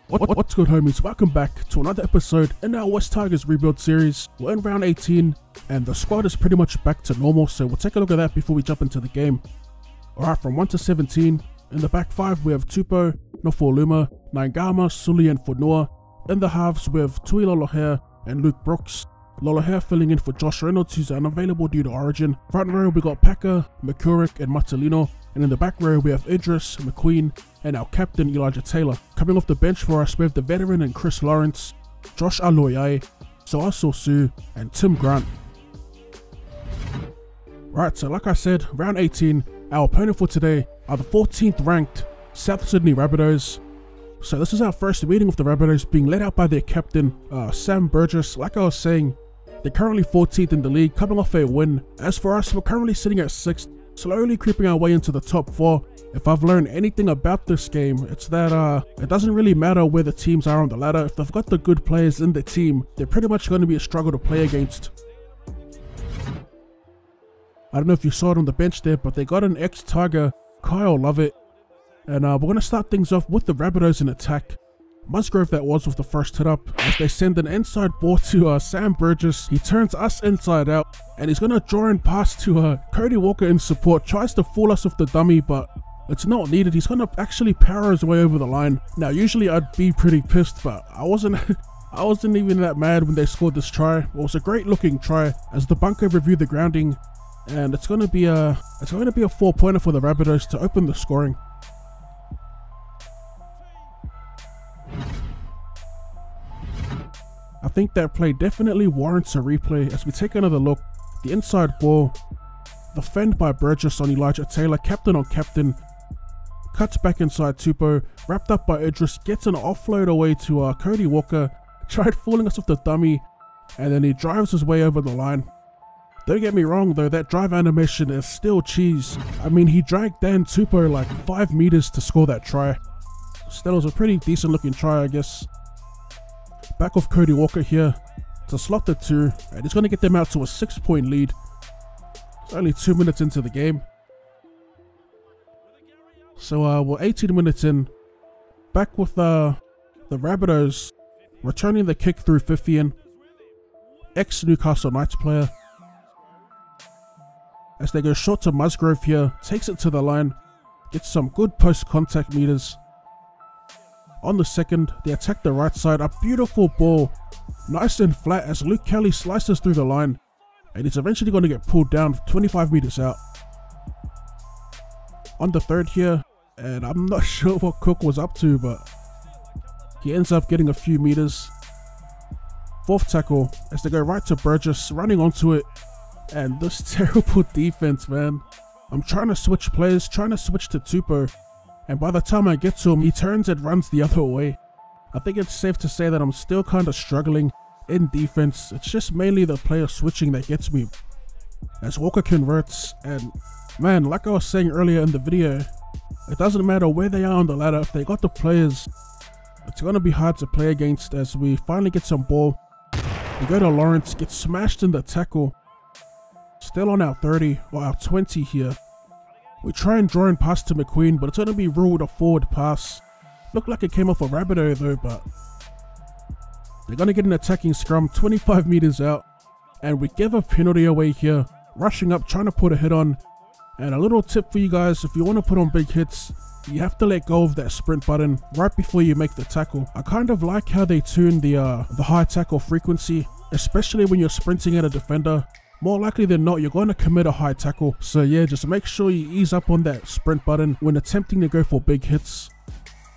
What's good, homies? Welcome back to another episode in our West Tigers rebuild series. We're in round 18 and the squad is pretty much back to normal, so we'll take a look at that before we jump into the game. Alright, from 1 to 17, in the back 5 we have Tupou, Nofoaluma, Naingama, Suli and Fonua. In the halves we have Tui Lolohea and Luke Brooks. Lolohea filling in for Josh Reynolds, who's unavailable due to Origin. Front row we got Packer, Makurik and Matalino. And in the back row we have Idris, McQueen and our captain Elijah Taylor. Coming off the bench for us we have the veteran and Chris Lawrence, Josh Aloiai, Soaso Su and Tim Grant. Right, so like I said, round 18, our opponent for today are the 14th ranked South Sydney Rabbitohs. So this is our first meeting with the Rabbitohs, being led out by their captain, Sam Burgess. Like I was saying, they're currently 14th in the league, coming off a win. As for us, we're currently sitting at 6th, slowly creeping our way into the top 4. If I've learned anything about this game, it's that it doesn't really matter where the teams are on the ladder. If they've got the good players in the team, they're pretty much going to be a struggle to play against. I don't know if you saw it on the bench there, but they got an ex-Tiger, Kyle Lovett. And we're going to start things off with the Rabbitohs in attack. Musgrove that was with the first hit up, as they send an inside ball to Sam Burgess. He turns us inside out, and he's going to draw in pass to Cody Walker in support. Tries to fool us with the dummy, but it's not needed. He's going to actually power his way over the line. Now, usually I'd be pretty pissed, but I wasn't even that mad when they scored this try. It was a great looking try, as the bunker reviewed the grounding, and it's going to be a 4-pointer for the Rabbitohs to open the scoring. I think that play definitely warrants a replay as we take another look. The inside ball, the fend by Burgess on Elijah Taylor, captain on captain, cuts back inside Tupou, wrapped up by Idris, gets an offload away to Cody Walker, tried fooling us with the dummy, and then he drives his way over the line. Don't get me wrong though, that drive animation is still cheese. I mean, he dragged Dan Tupou like 5 meters to score that try. Still was a pretty decent looking try, I guess. Back off Cody Walker here to slot the 2, and he's going to get them out to a 6-point lead. It's only 2 minutes into the game. So we're 18 minutes in. Back with the Rabbitohs returning the kick through Fifian, ex-Newcastle Knights player. As they go short to Musgrove here, takes it to the line, gets some good post-contact meters. On the second, they attack the right side, a beautiful ball, nice and flat as Luke Kelly slices through the line, and he's eventually going to get pulled down 25 meters out. On the third here, and I'm not sure what Cook was up to, but he ends up getting a few meters. Fourth tackle, as they go right to Burgess, running onto it, and this terrible defense, man. I'm trying to switch players, trying to switch to Tupou, and by the time I get to him, he turns and runs the other way. I think it's safe to say that I'm still kind of struggling in defense. It's just mainly the player switching that gets me. As Walker converts, and man, like I was saying earlier in the video, it doesn't matter where they are on the ladder. If they got the players, it's going to be hard to play against. As we finally get some ball, we go to Lawrence, gets smashed in the tackle. Still on our 30 or our 20 here. We try and draw in pass to McQueen, but it's going to be ruled a forward pass. Looked like it came off a Rabbitoh though, but they're going to get an attacking scrum 25 meters out, and we give a penalty away here, rushing up, trying to put a hit on. And a little tip for you guys, if you want to put on big hits, you have to let go of that sprint button right before you make the tackle. I kind of like how they tune the high tackle frequency, especially when you're sprinting at a defender. More likely than not, you're going to commit a high tackle. So yeah, just make sure you ease up on that sprint button when attempting to go for big hits.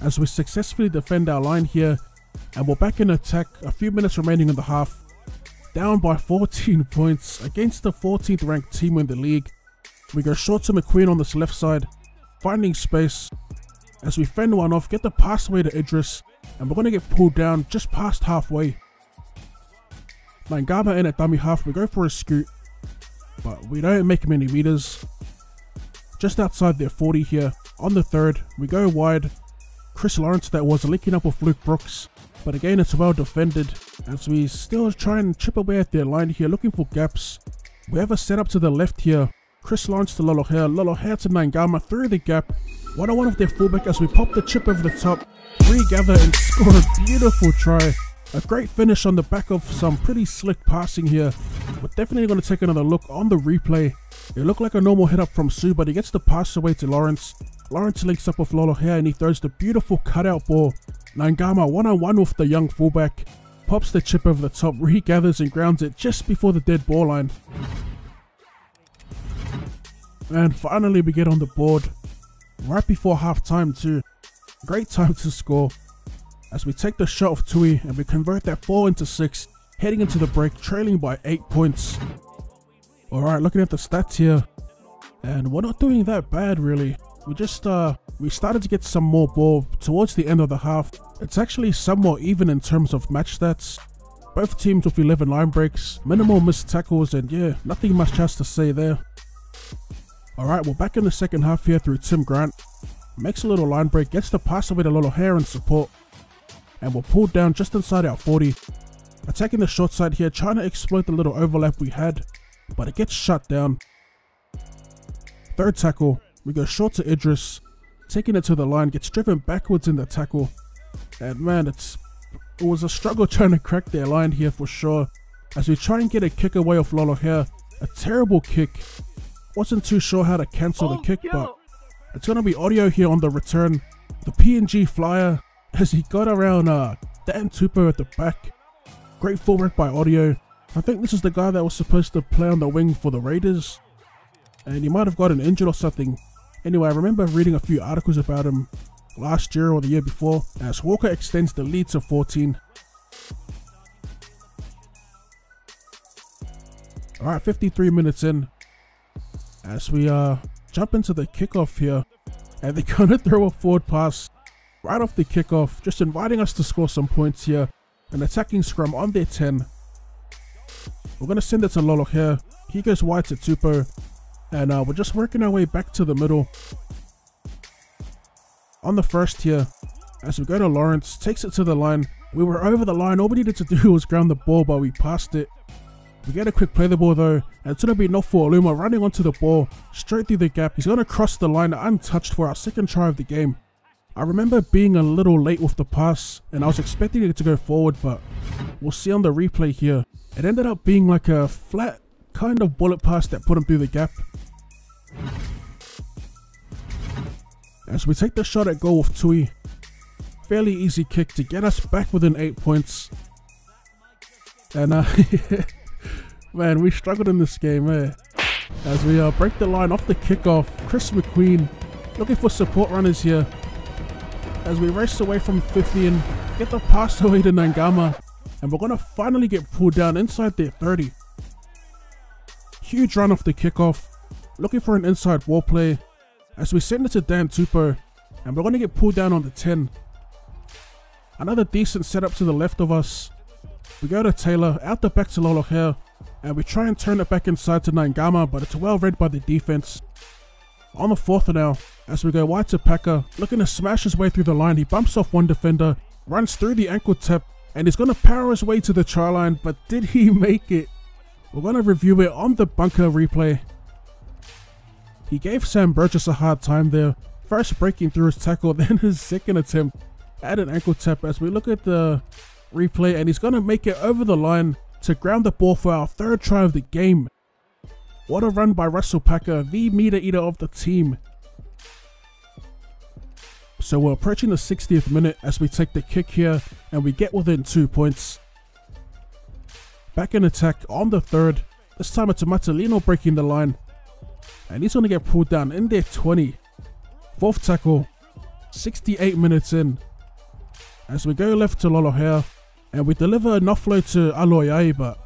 As we successfully defend our line here, and we're back in attack, a few minutes remaining in the half. Down by 14 points against the 14th ranked team in the league. We go short to McQueen on this left side, finding space. As we fend one off, get the pass away to Idris, and we're going to get pulled down just past halfway. Naingama in at dummy half, we go for a scoot, but we don't make many meters. Just outside their 40 here. On the third, we go wide. Chris Lawrence that was linking up with Luke Brooks, but again it's well defended as we still try and chip away at their line here, looking for gaps. We have a setup to the left here. Chris Lawrence to Lolohea, Lolohea to Nangama through the gap. 1-on-1 of their fullback as we pop the chip over the top, regather and score a beautiful try. A great finish on the back of some pretty slick passing here. We're definitely going to take another look on the replay. It looked like a normal hit up from Sue, but he gets the pass away to Lawrence. Lawrence links up with Lolohea and he throws the beautiful cutout ball. Nangama 1-on-1 with the young fullback. Pops the chip over the top, regathers and grounds it just before the dead ball line. And finally we get on the board. Right before half time too. Great time to score. As we take the shot of Tui and we convert that 4 into 6. Heading into the break, trailing by 8 points. Alright, looking at the stats here. And we're not doing that bad really. We started to get some more ball towards the end of the half. It's actually somewhat even in terms of match stats. Both teams with 11 line breaks, minimal missed tackles, and yeah, nothing much else to say there. Alright, we're back in the second half here through Tim Grant. Makes a little line break, gets the pass away to Lolohea in support. And we're pulled down just inside our 40. Attacking the short side here, trying to exploit the little overlap we had, but it gets shut down. Third tackle, we go short to Idris, taking it to the line, gets driven backwards in the tackle. And man, it was a struggle trying to crack their line here for sure. As we try and get a kick away off Lolohea, a terrible kick. Wasn't too sure how to cancel the kick, but it's going to be audio here on the return. The PNG flyer, as he got around Dan Tupou at the back. Great fullback by audio. I think this is the guy that was supposed to play on the wing for the Raiders. And he might have gotten injured or something. Anyway, I remember reading a few articles about him last year or the year before, as Walker extends the lead to 14. Alright, 53 minutes in. As we jump into the kickoff here. And they're gonna throw a forward pass right off the kickoff, just inviting us to score some points here. An attacking scrum on their 10. We're going to send it to Lolohea. He goes wide to Tupou. And we're just working our way back to the middle. On the first here, as we go to Lawrence, takes it to the line. We were over the line. All we needed to do was ground the ball, but we passed it. We get a quick play the ball though, and it's going to be Nofo Aluma running onto the ball, straight through the gap. He's going to cross the line untouched for our second try of the game. I remember being a little late with the pass, and I was expecting it to go forward, but we'll see on the replay here. It ended up being like a flat kind of bullet pass that put him through the gap. As we take the shot at goal with Tui. Fairly easy kick to get us back within 8 points. And man, we struggled in this game, eh? As we break the line off the kickoff, Chris McQueen looking for support runners here. As we race away from 50 and get the pass away to Nangama. And we're going to finally get pulled down inside their 30. Huge run off the kickoff. Looking for an inside wall play. As we send it to Dan Tupou. And we're going to get pulled down on the 10. Another decent setup to the left of us. We go to Taylor, out the back to Lolohea. And we try and turn it back inside to Nangama, but it's well read by the defense. On the fourth now, as we go wide to Packer, looking to smash his way through the line, he bumps off one defender, runs through the ankle tap, and he's going to power his way to the try line, but did he make it? We're going to review it on the bunker replay. He gave Sam Burgess a hard time there, first breaking through his tackle, then his second attempt at an ankle tap. As we look at the replay, and he's going to make it over the line to ground the ball for our third try of the game. What a run by Russell Packer, the meter eater of the team. So we're approaching the 60th minute as we take the kick here and we get within 2 points. Back in attack on the third. This time it's Matalino breaking the line. And he's going to get pulled down in their 20. Fourth tackle. 68 minutes in. As we go left to Lolohea. And we deliver an offload to Aloiai, but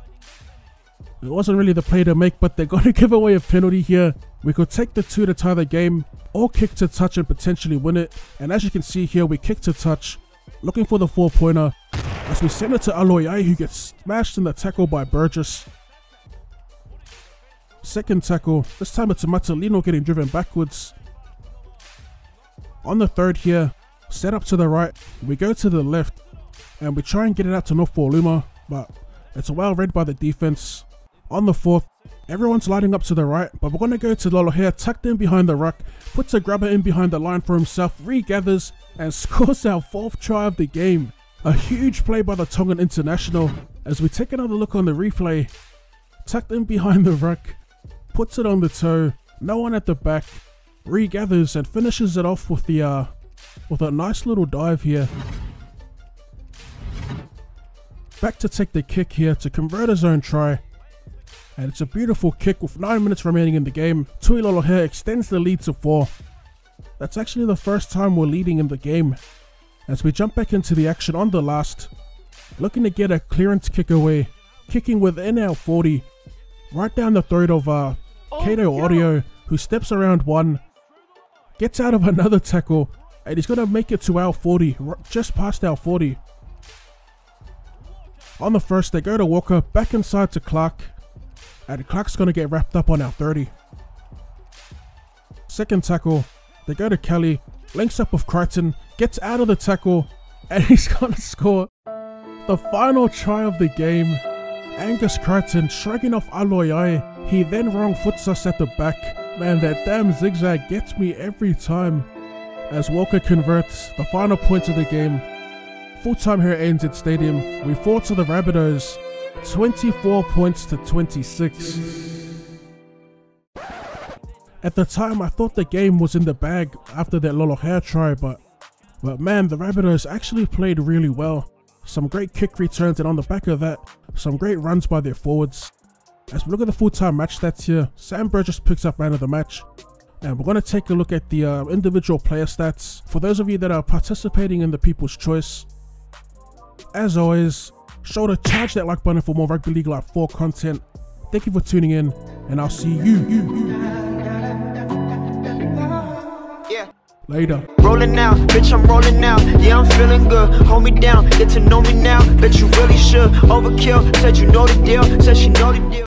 it wasn't really the play to make, but they're going to give away a penalty here. We could take the 2 to tie the game, or kick to touch and potentially win it. And as you can see here, we kick to touch, looking for the 4-pointer. As we send it to Aloiai, who gets smashed in the tackle by Burgess. Second tackle, this time it's Matalino getting driven backwards. On the third here, set up to the right, we go to the left. And we try and get it out to Nofo Aluma, but it's well read by the defense. On the fourth, everyone's lining up to the right, but we're going to go to Lolohea, tucked in behind the ruck, puts a grubber in behind the line for himself, regathers, and scores our 4th try of the game. A huge play by the Tongan international. As we take another look on the replay, tucked in behind the ruck, puts it on the toe, no one at the back, regathers and finishes it off with a nice little dive here. Back to take the kick here to convert his own try. And it's a beautiful kick with 9 minutes remaining in the game. Tui Lolohea extends the lead to 4. That's actually the first time we're leading in the game. As we jump back into the action on the last, looking to get a clearance kick away, kicking within our 40, right down the throat of Kato Audio, who steps around one, gets out of another tackle, and he's going to make it to our 40, just past our 40. On the first, they go to Walker, back inside to Clark, and Clark's going to get wrapped up on our 30. Second tackle, they go to Kelly, links up with Crichton, gets out of the tackle, and he's going to score the final try of the game. Angus Crichton shrugging off Aloiai, he then wrong foots us at the back. Man, that damn zigzag gets me every time. As Walker converts the final points of the game. Full time here at ANZ Stadium, we fall to the Rabbitohs, 24 points to 26. At the time, I thought the game was in the bag after that Lolohea try, but man, the Rabbitohs actually played really well. Some great kick returns, and on the back of that, some great runs by their forwards. As we look at the full-time match stats here, Sam Burgess picks up man of the match. And we're going to take a look at the individual player stats for those of you that are participating in the People's Choice. As always, sure to charge that like button for more Rugby League Live 4 content. Thank you for tuning in, and I'll see you later. Rolling out, bitch, I'm rolling out. Yeah, I'm feeling good. Hold me down, get to know me now. Bet you really should. Overkill, said you know the deal. Said she know the deal.